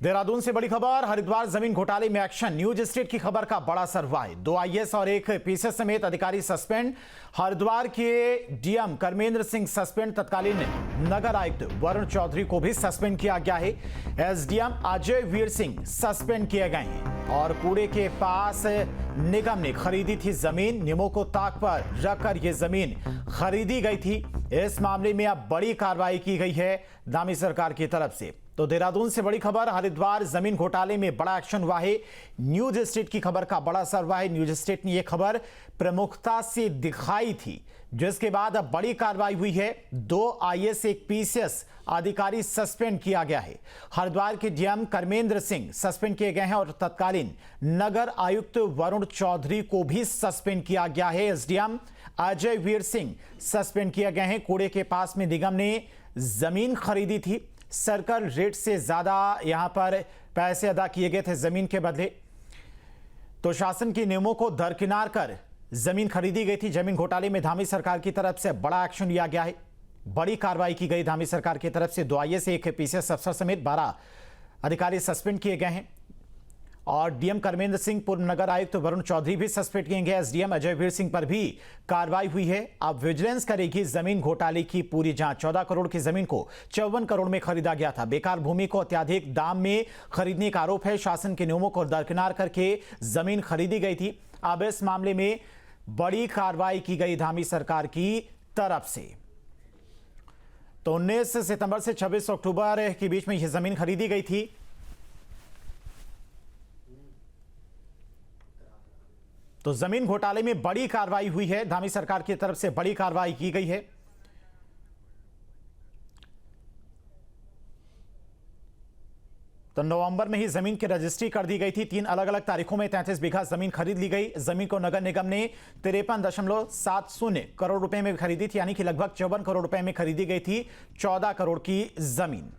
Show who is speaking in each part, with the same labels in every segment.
Speaker 1: देहरादून से बड़ी खबर, हरिद्वार जमीन घोटाले में एक्शन। न्यूज स्टेट की खबर का बड़ा सर्वाए, 2 आईएएस और 1 पीसीएस समेत अधिकारी सस्पेंड। हरिद्वार के डीएम कर्मेंद्र सिंह सस्पेंड। तत्कालीन नगर आयुक्त वरुण चौधरी को भी सस्पेंड किया गया है। एसडीएम अजय वीर सिंह सस्पेंड किए गए हैं। और कूड़े के पास निगम ने खरीदी थी जमीन, नियमों को ताक पर रखकर यह जमीन खरीदी गई थी। इस मामले में अब बड़ी कार्रवाई की गई है धामी सरकार की तरफ से। तो देहरादून से बड़ी खबर, हरिद्वार जमीन घोटाले में बड़ा एक्शन हुआ है। न्यूज स्टेट की खबर का बड़ा सर्वा है। न्यूज स्टेट ने यह खबर प्रमुखता से दिखाई थी, जिसके बाद अब बड़ी कार्रवाई हुई है। 2 आईएएस 1 पीसीएस अधिकारी सस्पेंड किया गया है। हरिद्वार के डीएम कर्मेंद्र सिंह सस्पेंड किए गए हैं और तत्कालीन नगर आयुक्त वरुण चौधरी को भी सस्पेंड किया गया है। एसडीएम अजय वीर सिंह सस्पेंड किए गए हैं। कूड़े के पास में निगम ने जमीन खरीदी थी। सर्कल रेट से ज्यादा यहां पर पैसे अदा किए गए थे जमीन के बदले। तो शासन के नियमों को दरकिनार कर जमीन खरीदी गई थी। जमीन घोटाले में धामी सरकार की तरफ से बड़ा एक्शन लिया गया है। बड़ी कार्रवाई की गई धामी सरकार की तरफ से। 2 आईएएस 1 पीसीएस अफसर समेत 12 अधिकारी सस्पेंड किए गए हैं। और डीएम कर्मेंद्र सिंह, पूर्व नगर आयुक्त वरुण चौधरी भी सस्पेंड किए गए। एसडीएम अजय वीर सिंह पर भी कार्रवाई हुई है। अब विजिलेंस करेगी जमीन घोटाले की पूरी जांच। 14 करोड़ की जमीन को 54 करोड़ में खरीदा गया था। बेकार भूमि को अत्यधिक दाम में खरीदने का आरोप है। शासन के नियमों को दरकिनार करके जमीन खरीदी गई थी। अब इस मामले में बड़ी कार्रवाई की गई धामी सरकार की तरफ से। तो 19 सितंबर से 26 अक्टूबर के बीच में यह जमीन खरीदी गई थी। तो जमीन घोटाले में बड़ी कार्रवाई हुई है। धामी सरकार की तरफ से बड़ी कार्रवाई की गई है। तो नवंबर में ही जमीन की रजिस्ट्री कर दी गई थी। 3 अलग अलग तारीखों में 33 बीघा जमीन खरीद ली गई। जमीन को नगर निगम ने 53.70 करोड़ रुपए में खरीदी थी, यानी कि लगभग 54 करोड़ रुपए में खरीदी गई थी 14 करोड़ की जमीन।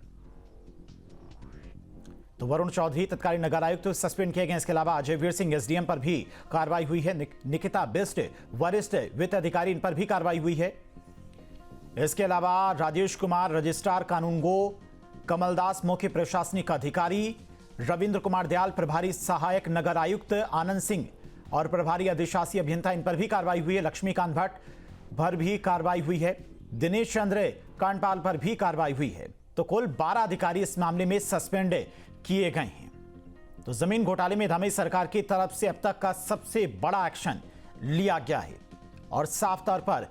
Speaker 1: तो वरुण चौधरी तत्कालीन नगर आयुक्त सस्पेंड किए गए। इसके अलावा अजय वीर सिंह एसडीएम पर भी कार्रवाई हुई है। निकिता बिस्ट वरिष्ठ वित्त अधिकारी, इन पर भी कार्रवाई हुई है। इसके अलावा राजेश कुमार रजिस्ट्रार कानूनगो, कमलदास मुख्य प्रशासनिक अधिकारी, रविंद्र कुमार दयाल प्रभारी सहायक नगर आयुक्त, आनंद सिंह और प्रभारी अधिशासी अभियंता, इन पर भी कार्रवाई हुई है। लक्ष्मीकांत भट्ट पर भी कार्रवाई हुई है। दिनेश चंद्र कांडपाल पर भी कार्रवाई हुई है। तो कुल 12 अधिकारी इस मामले में सस्पेंड किए गए हैं। तो जमीन घोटाले में धामी सरकार की तरफ से अब तक का सबसे बड़ा एक्शन लिया गया है। और साफ तौर पर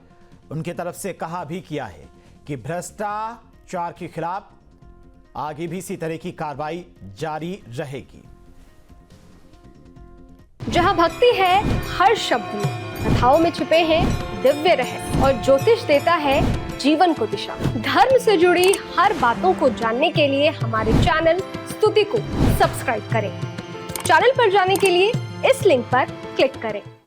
Speaker 1: उनकी तरफ से कहा भी किया है कि भ्रष्टाचार के खिलाफ आगे भी इसी तरह की कार्रवाई जारी रहेगी।
Speaker 2: जहां भक्ति है हर शब्द में, कथाओं में छुपे हैं दिव्य रहस्य और ज्योतिष देता है जीवन को दिशा। धर्म से जुड़ी हर बातों को जानने के लिए हमारे चैनल स्तुति को सब्सक्राइब करें। चैनल पर जाने के लिए इस लिंक पर क्लिक करें।